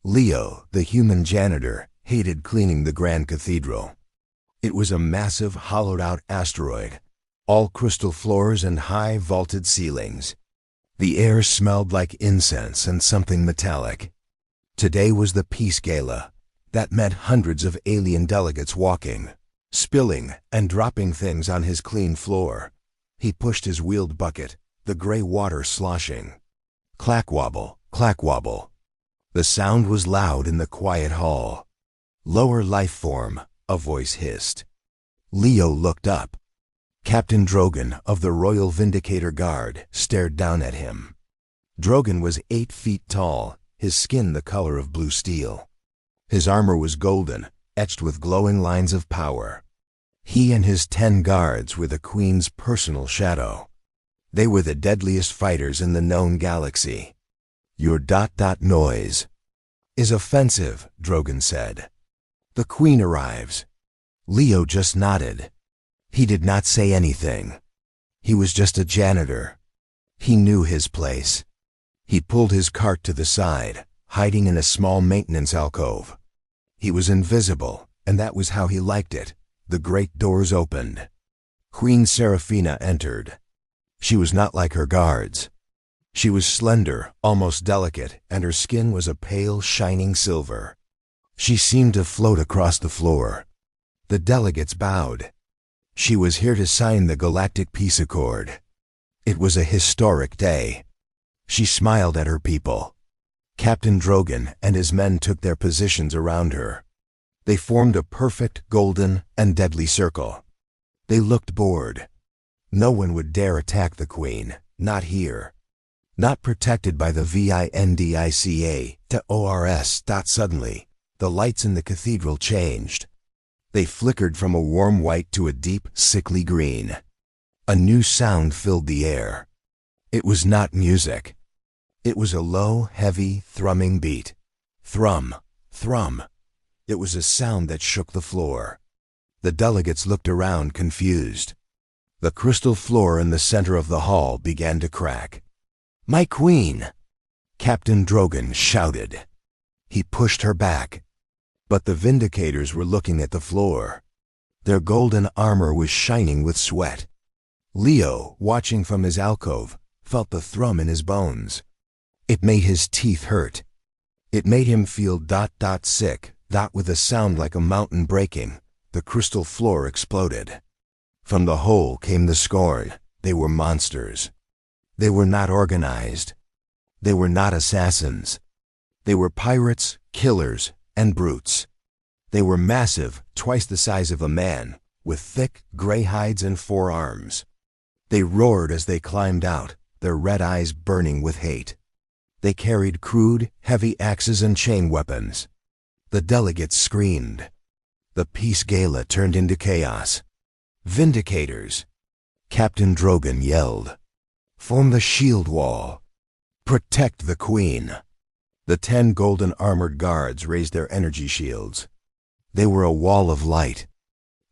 Leo, the human janitor, hated cleaning the Grand Cathedral. It was a massive, hollowed-out asteroid, all crystal floors and high, vaulted ceilings. The air smelled like incense and something metallic. Today was the Peace Gala. That meant hundreds of alien delegates walking, spilling and dropping things on his clean floor. He pushed his wheeled bucket, the gray water sloshing. Clack-wobble, clack-wobble. The sound was loud in the quiet hall. "Lower life form," a voice hissed. Leo looked up. Captain Drogan of the Royal Vindicator Guard stared down at him. Drogan was 8 feet tall, his skin the color of blue steel. His armor was golden, etched with glowing lines of power. He and his 10 guards were the Queen's personal shadow. They were the deadliest fighters in the known galaxy. "Your ... noise is offensive," Drogan said. "The Queen arrives." Leo just nodded. He did not say anything. He was just a janitor. He knew his place. He pulled his cart to the side, hiding in a small maintenance alcove. He was invisible, and that was how he liked it. The great doors opened. Queen Seraphina entered. She was not like her guards. She was slender, almost delicate, and her skin was a pale, shining silver. She seemed to float across the floor. The delegates bowed. She was here to sign the Galactic Peace Accord. It was a historic day. She smiled at her people. Captain Drogan and his men took their positions around her. They formed a perfect, golden, and deadly circle. They looked bored. No one would dare attack the Queen, not here. Not protected by the Vindica to ORS. Suddenly, the lights in the cathedral changed. They flickered from a warm white to a deep, sickly green. A new sound filled the air. It was not music. It was a low, heavy, thrumming beat. Thrum, thrum. It was a sound that shook the floor. The delegates looked around, confused. The crystal floor in the center of the hall began to crack. "My Queen!" Captain Drogan shouted. He pushed her back. But the Vindicators were looking at the floor. Their golden armor was shining with sweat. Leo, watching from his alcove, felt the thrum in his bones. It made his teeth hurt. It made him feel ... sick. With a sound like a mountain breaking, the crystal floor exploded. From the hole came the scorn. They were monsters. They were not organized. They were not assassins. They were pirates, killers, and brutes. They were massive, twice the size of a man, with thick, gray hides and 4 arms. They roared as they climbed out, their red eyes burning with hate. They carried crude, heavy axes and chain weapons. The delegates screamed. The Peace Gala turned into chaos. "Vindicators!" Captain Drogan yelled. "Form the shield wall. Protect the Queen." The 10 golden armored guards raised their energy shields. They were a wall of light.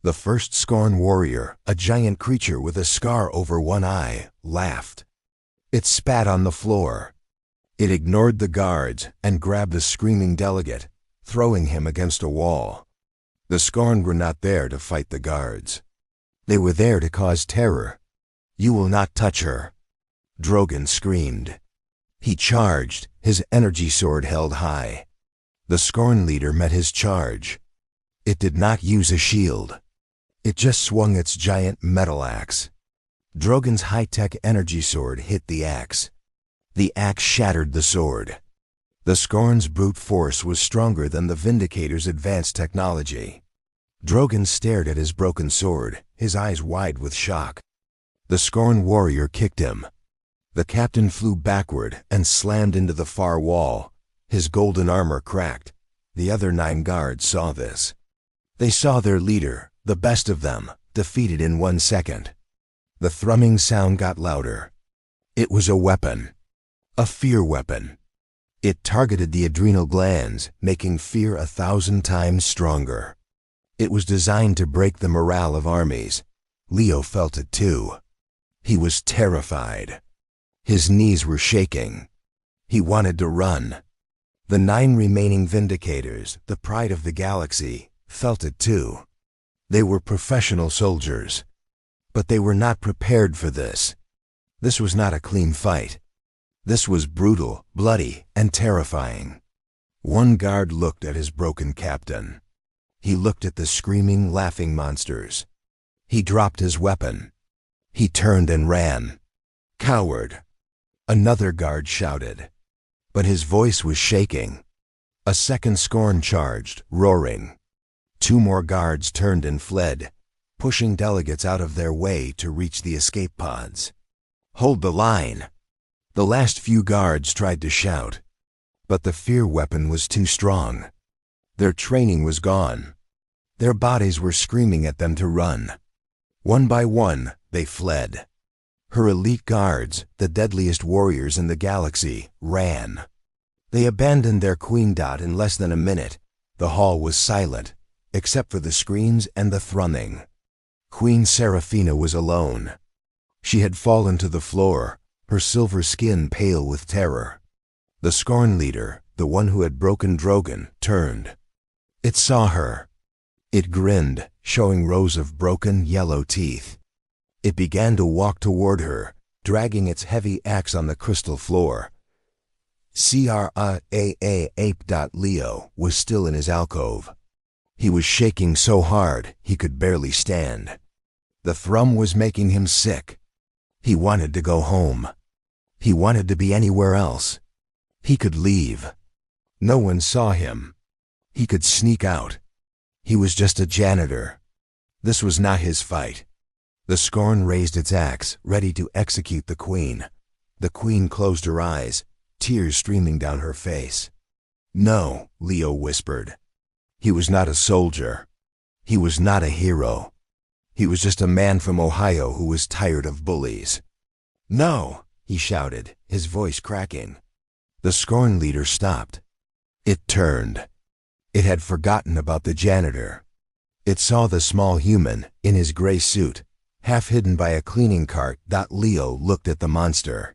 The first Scorn warrior, a giant creature with a scar over one eye, laughed. It spat on the floor. It ignored the guards and grabbed the screaming delegate, throwing him against a wall. The Scorn were not there to fight the guards. They were there to cause terror. "You will not touch her!" Drogan screamed. He charged, his energy sword held high. The Scorn leader met his charge. It did not use a shield. It just swung its giant metal axe. Drogan's high-tech energy sword hit the axe. The axe shattered the sword. The Scorn's brute force was stronger than the Vindicator's advanced technology. Drogan stared at his broken sword, his eyes wide with shock. The Scorn warrior kicked him. The captain flew backward and slammed into the far wall. His golden armor cracked. The other 9 guards saw this. They saw their leader, the best of them, defeated in 1 second. The thrumming sound got louder. It was a weapon. A fear weapon. It targeted the adrenal glands, making fear 1,000 times stronger. It was designed to break the morale of armies. Leo felt it too. He was terrified. His knees were shaking. He wanted to run. The 9 remaining Vindicators, the pride of the galaxy, felt it too. They were professional soldiers. But they were not prepared for this. This was not a clean fight. This was brutal, bloody, and terrifying. One guard looked at his broken captain. He looked at the screaming, laughing monsters. He dropped his weapon. He turned and ran. "Coward!" Another guard shouted. But his voice was shaking. A second scorn charged, roaring. 2 more guards turned and fled, pushing delegates out of their way to reach the escape pods. "Hold the line!" The last few guards tried to shout, but the fear weapon was too strong. Their training was gone. Their bodies were screaming at them to run. One by one, they fled. Her elite guards, the deadliest warriors in the galaxy, ran. They abandoned their queen dot in less than a minute. The hall was silent, except for the screams and the thrumming. Queen Seraphina was alone. She had fallen to the floor, her silver skin pale with terror. The Scorn leader, the one who had broken Drogon, turned. It saw her. It grinned, showing rows of broken, yellow teeth. It began to walk toward her, dragging its heavy axe on the crystal floor. Leo was still in his alcove. He was shaking so hard he could barely stand. The thrum was making him sick. He wanted to go home. He wanted to be anywhere else. He could leave. No one saw him. He could sneak out. He was just a janitor. This was not his fight. The Scorn raised its axe, ready to execute the queen. The queen closed her eyes, tears streaming down her face. "No," Leo whispered. He was not a soldier. He was not a hero. He was just a man from Ohio who was tired of bullies. "No!" he shouted, his voice cracking. The Scorn leader stopped. It turned. It had forgotten about the janitor. It saw the small human, in his gray suit, half hidden by a cleaning cart. Leo looked at the monster.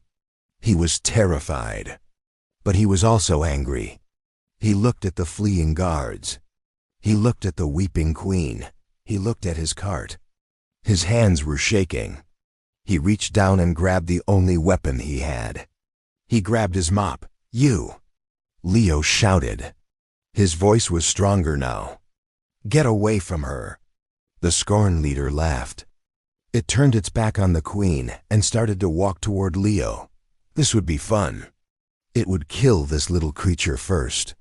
He was terrified. But he was also angry. He looked at the fleeing guards. He looked at the weeping queen. He looked at his cart. His hands were shaking. He reached down and grabbed the only weapon he had. He grabbed his mop. "You!" Leo shouted. His voice was stronger now. "Get away from her!" The Scorn leader laughed. It turned its back on the queen and started to walk toward Leo. This would be fun. It would kill this little creature first.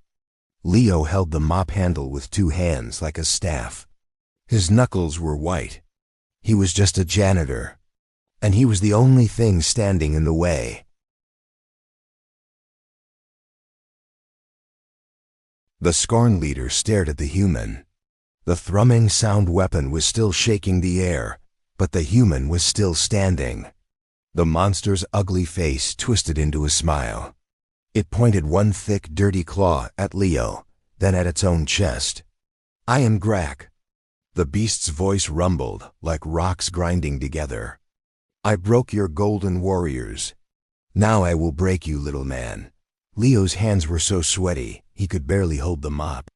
Leo held the mop handle with 2 hands like a staff. His knuckles were white. He was just a janitor. And he was the only thing standing in the way. The Scorn leader stared at the human. The thrumming sound weapon was still shaking the air, but the human was still standing. The monster's ugly face twisted into a smile. It pointed one thick, dirty claw at Leo, then at its own chest. "I am Grak." The beast's voice rumbled, like rocks grinding together. "I broke your golden warriors. Now I will break you, little man." Leo's hands were so sweaty, he could barely hold the mop.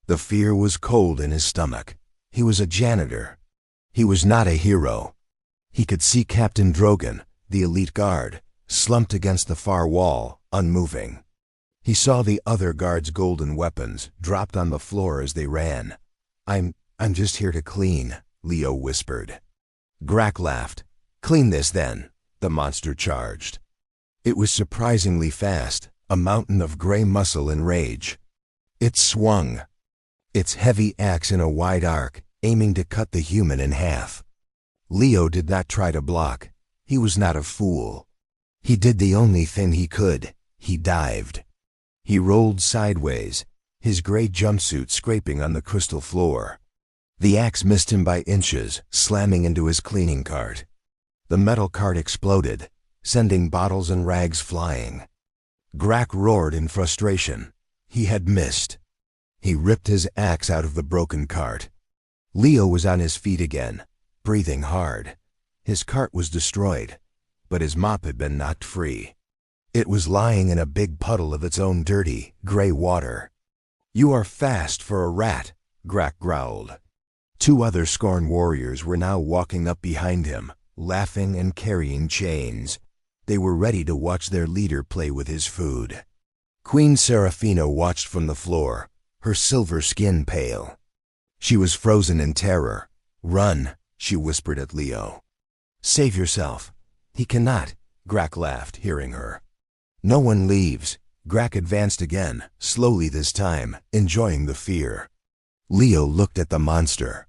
The fear was cold in his stomach. He was a janitor. He was not a hero. He could see Captain Drogon, the elite guard, slumped against the far wall, unmoving. He saw the other guards' golden weapons dropped on the floor as they ran. I'm just here to clean," Leo whispered. Grak laughed. "Clean this then," the monster charged. It was surprisingly fast, a mountain of gray muscle and rage. It swung, its heavy axe in a wide arc, aiming to cut the human in half. Leo did not try to block. He was not a fool. He did the only thing he could. He dived. He rolled sideways, his gray jumpsuit scraping on the crystal floor. The axe missed him by inches, slamming into his cleaning cart. The metal cart exploded, sending bottles and rags flying. Grak roared in frustration. He had missed. He ripped his axe out of the broken cart. Leo was on his feet again, breathing hard. His cart was destroyed, but his mop had been knocked free. It was lying in a big puddle of its own dirty, gray water. "You are fast for a rat," Grak growled. Two other Scorn warriors were now walking up behind him, laughing and carrying chains. They were ready to watch their leader play with his food. Queen Seraphina watched from the floor, her silver skin pale. She was frozen in terror. "Run," she whispered at Leo. "Save yourself." "He cannot," Grak laughed, hearing her. "No one leaves." Grak advanced again, slowly this time, enjoying the fear. Leo looked at the monster.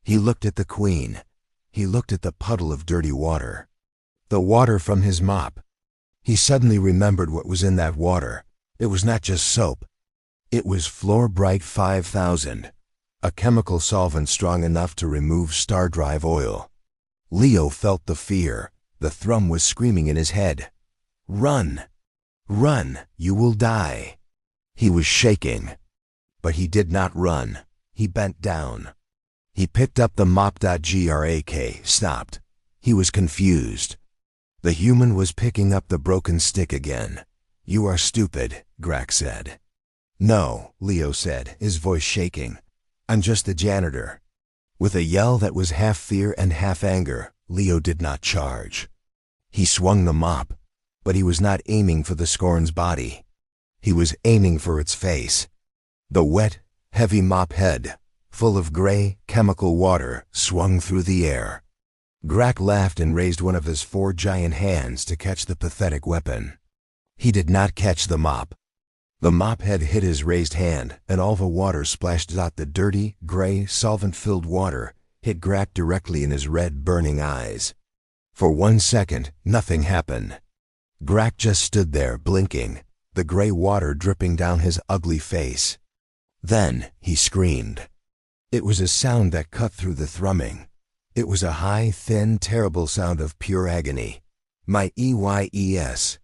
He looked at the queen. He looked at the puddle of dirty water. The water from his mop. He suddenly remembered what was in that water. It was not just soap. It was Fluor-Bright 5000, a chemical solvent strong enough to remove star drive oil. Leo felt the fear. The thrum was screaming in his head. "Run! Run! You will die!" He was shaking. But he did not run. He bent down. He picked up the mop. Grak stopped. He was confused. The human was picking up the broken stick again. "You are stupid," Grak said. "No," Leo said, his voice shaking. "I'm just the janitor." With a yell that was half fear and half anger, Leo did not charge. He swung the mop, but he was not aiming for the Scorn's body. He was aiming for its face. The wet, heavy mop head, full of gray, chemical water, swung through the air. Grak laughed and raised one of his 4 giant hands to catch the pathetic weapon. He did not catch the mop. The mop head hit his raised hand, and all the water splashed out. The dirty, gray, solvent-filled water hit Grak directly in his red, burning eyes. For 1 second, nothing happened. Grak just stood there, blinking, the gray water dripping down his ugly face. Then he screamed. It was a sound that cut through the thrumming. It was a high, thin, terrible sound of pure agony. "My EYES.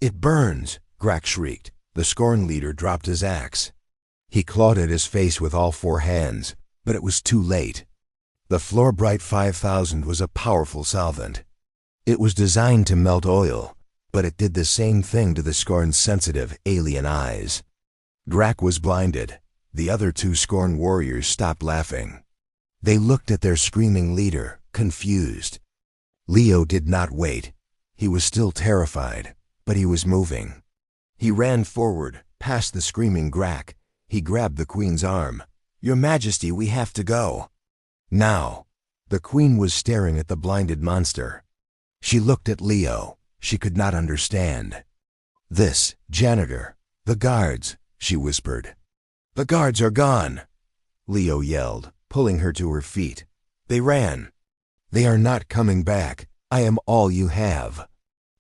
It burns!" Grak shrieked. The Scorn leader dropped his axe. He clawed at his face with all 4 hands, but it was too late. The Fluor-Bright 5000 was a powerful solvent. It was designed to melt oil, but it did the same thing to the Scorn's sensitive, alien eyes. Grak was blinded. The other 2 Scorn warriors stopped laughing. They looked at their screaming leader, confused. Leo did not wait. He was still terrified, but he was moving. He ran forward, past the screaming Grak. He grabbed the queen's arm. "Your Majesty, we have to go." "Now." The queen was staring at the blinded monster. She looked at Leo. She could not understand. "This, janitor. The guards," she whispered. "The guards are gone," Leo yelled, pulling her to her feet. "They ran. They are not coming back. I am all you have."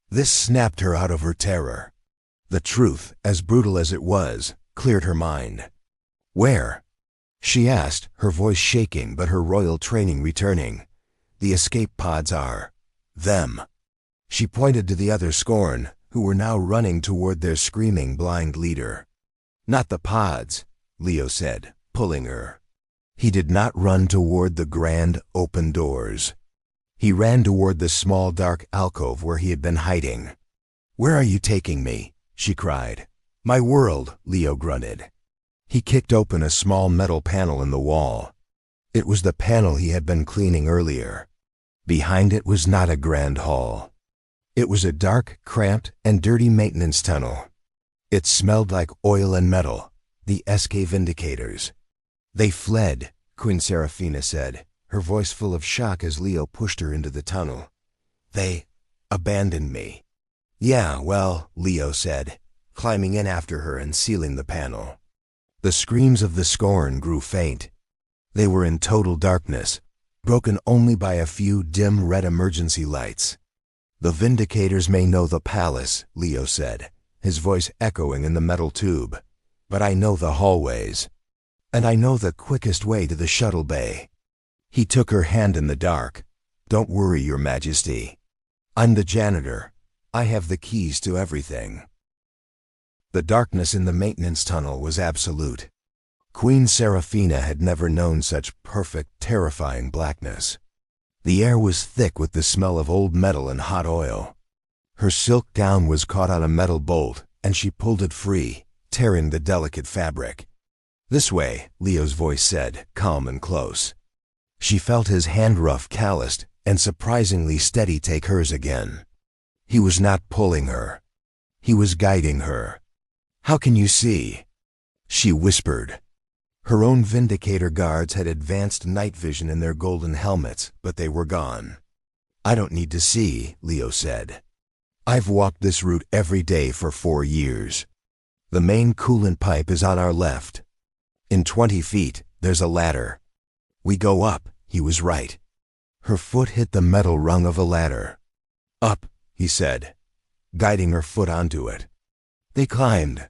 This snapped her out of her terror. The truth, as brutal as it was, cleared her mind. "Where?" she asked, her voice shaking but her royal training returning. "The escape pods are them." She pointed to the other Scorn, who were now running toward their screaming blind leader. "Not the pods," Leo said, pulling her. He did not run toward the grand, open doors. He ran toward the small, dark alcove where he had been hiding. "Where are you taking me?" she cried. "My world," Leo grunted. He kicked open a small metal panel in the wall. It was the panel he had been cleaning earlier. Behind it was not a grand hall. It was a dark, cramped, and dirty maintenance tunnel. It smelled like oil and metal, the SK Vindicators. "They fled," Queen Seraphina said, her voice full of shock as Leo pushed her into the tunnel. "They abandoned me." "Yeah, well," Leo said, climbing in after her and sealing the panel. The screams of the Scorn grew faint. They were in total darkness, broken only by a few dim red emergency lights. "The Vindicators may know the palace," Leo said, his voice echoing in the metal tube. "But I know the hallways. And I know the quickest way to the shuttle bay." He took her hand in the dark. "Don't worry, Your Majesty. I'm the janitor. I have the keys to everything." The darkness in the maintenance tunnel was absolute. Queen Seraphina had never known such perfect, terrifying blackness. The air was thick with the smell of old metal and hot oil. Her silk gown was caught on a metal bolt, and she pulled it free, tearing the delicate fabric. "This way," Leo's voice said, calm and close. She felt his hand rough calloused and surprisingly steady take hers again. He was not pulling her. He was guiding her. "How can you see?" she whispered. Her own Vindicator guards had advanced night vision in their golden helmets, but they were gone. "I don't need to see," Leo said. "I've walked this route every day for 4 years. The main coolant pipe is on our left. In 20 feet, there's a ladder. We go up." He was right. Her foot hit the metal rung of a ladder. "Up," he said, guiding her foot onto it. They climbed.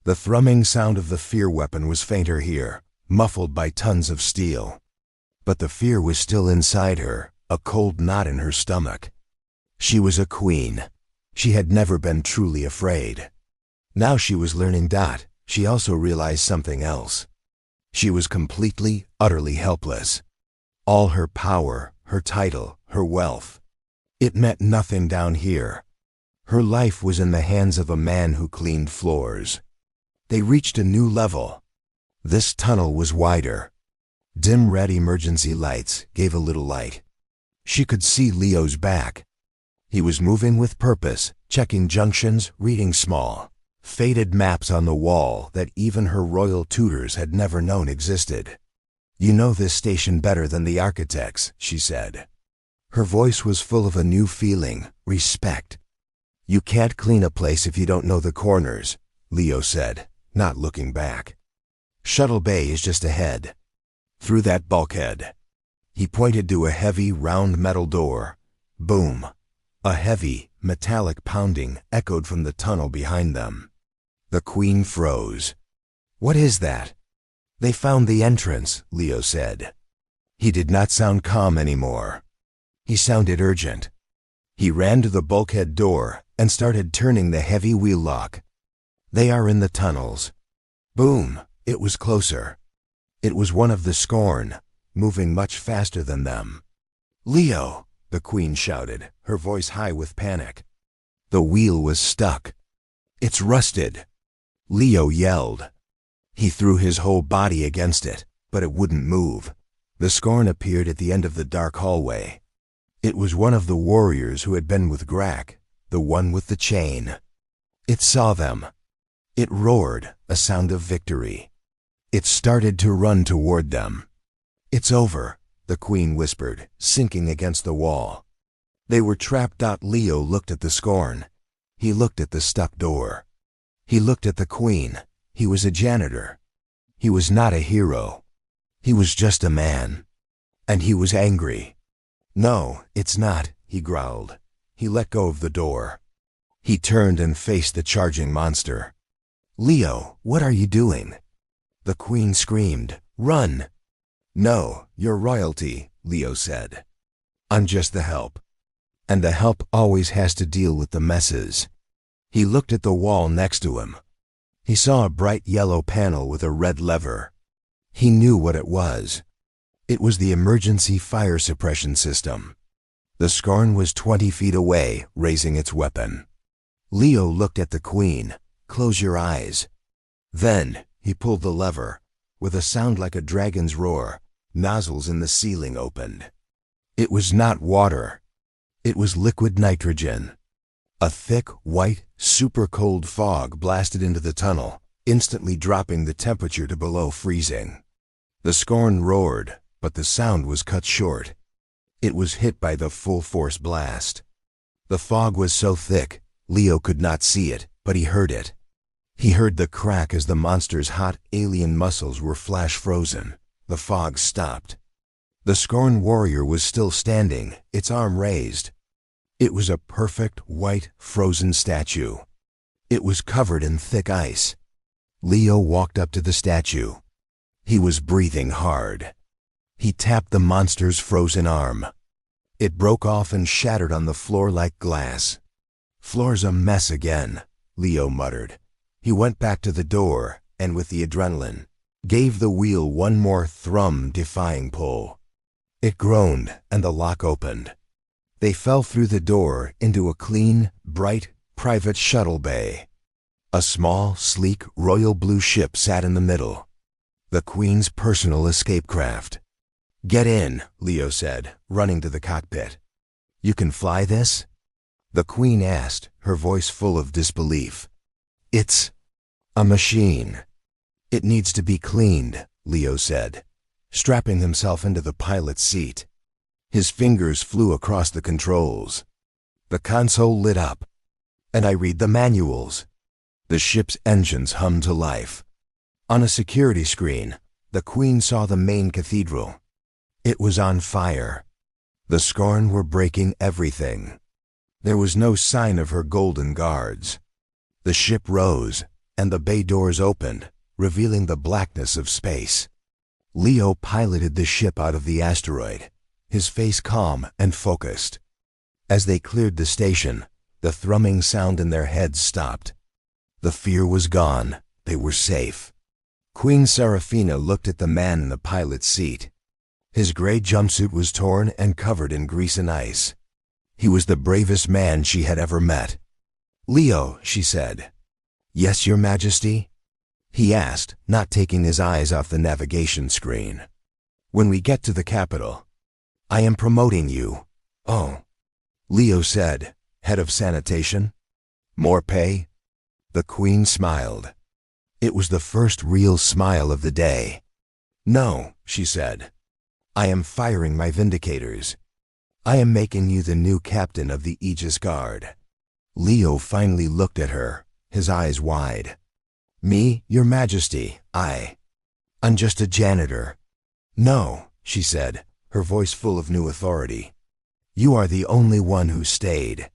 The thrumming sound of the fear weapon was fainter here, muffled by tons of steel. But the fear was still inside her, a cold knot in her stomach. She was a queen. She had never been truly afraid. Now she was learning that. She also realized something else. She was completely, utterly helpless. All her power, her title, her wealth. It meant nothing down here. Her life was in the hands of a man who cleaned floors. They reached a new level. This tunnel was wider. Dim red emergency lights gave a little light. She could see Leo's back. He was moving with purpose, checking junctions, reading small, faded maps on the wall that even her royal tutors had never known existed. "You know this station better than the architects," she said. Her voice was full of a new feeling, respect. "You can't clean a place if you don't know the corners," Leo said, not looking back. "Shuttle Bay is just ahead. Through that bulkhead." He pointed to a heavy, round metal door. Boom. A heavy, metallic pounding echoed from the tunnel behind them. The Queen froze. "What is that?" "They found the entrance," Leo said. He did not sound calm anymore. He sounded urgent. He ran to the bulkhead door and started turning the heavy wheel lock. "They are in the tunnels." Boom! It was closer. It was one of the Scorn, moving much faster than them. "Leo!" the Queen shouted, her voice high with panic. The wheel was stuck. "It's rusted!" Leo yelled. He threw his whole body against it, but it wouldn't move. The Scorn appeared at the end of the dark hallway. It was one of the warriors who had been with Grak, the one with the chain. It saw them. It roared, a sound of victory. It started to run toward them. "It's over," the Queen whispered, sinking against the wall. They were trapped. Leo looked at the Scorn. He looked at the stuck door. He looked at the Queen. He was a janitor. He was not a hero. He was just a man. And he was angry. "No, it's not," he growled. He let go of the door. He turned and faced the charging monster. "Leo, what are you doing?" The Queen screamed. "Run!" "No, you're royalty," Leo said. "I'm just the help. And the help always has to deal with the messes." He looked at the wall next to him. He saw a bright yellow panel with a red lever. He knew what it was. It was the emergency fire suppression system. The Scorn was 20 feet away, raising its weapon. Leo looked at the Queen. "Close your eyes." Then he pulled the lever. With a sound like a dragon's roar, nozzles in the ceiling opened. It was not water. It was liquid nitrogen. A thick, white, super-cold fog blasted into the tunnel, instantly dropping the temperature to below freezing. The Scorn roared, but the sound was cut short. It was hit by the full-force blast. The fog was so thick, Leo could not see it, but he heard it. He heard the crack as the monster's hot alien muscles were flash-frozen. The fog stopped. The Scorn warrior was still standing, its arm raised. It was a perfect, white, frozen statue. It was covered in thick ice. Leo walked up to the statue. He was breathing hard. He tapped the monster's frozen arm. It broke off and shattered on the floor like glass. "Floor's a mess again," Leo muttered. He went back to the door and, with the adrenaline, gave the wheel one more thrum-defying pull. It groaned and the lock opened. They fell through the door into a clean, bright, private shuttle bay. A small, sleek, royal blue ship sat in the middle. The Queen's personal escape craft. "Get in," Leo said, running to the cockpit. "You can fly this?" The Queen asked, her voice full of disbelief. "It's a machine. It needs to be cleaned," Leo said, strapping himself into the pilot's seat. His fingers flew across the controls. The console lit up, and I read the manuals. The ship's engines hummed to life. On a security screen, the Queen saw the main cathedral. It was on fire. The Scorn were breaking everything. There was no sign of her golden guards. The ship rose, and the bay doors opened, revealing the blackness of space. Leo piloted the ship out of the asteroid, his face calm and focused. As they cleared the station, the thrumming sound in their heads stopped. The fear was gone. They were safe. Queen Seraphina looked at the man in the pilot's seat. His gray jumpsuit was torn and covered in grease and ice. He was the bravest man she had ever met. "Leo," she said. "Yes, Your Majesty?" he asked, not taking his eyes off the navigation screen. "When we get to the capital, I am promoting you." "Oh," Leo said, "head of sanitation? More pay?" The Queen smiled. It was the first real smile of the day. "No," she said. "I am firing my vindicators. I am making you the new captain of the Aegis Guard." Leo finally looked at her, his eyes wide. "Me, Your Majesty, I'm just a janitor." "No," she said, her voice full of new authority. "You are the only one who stayed.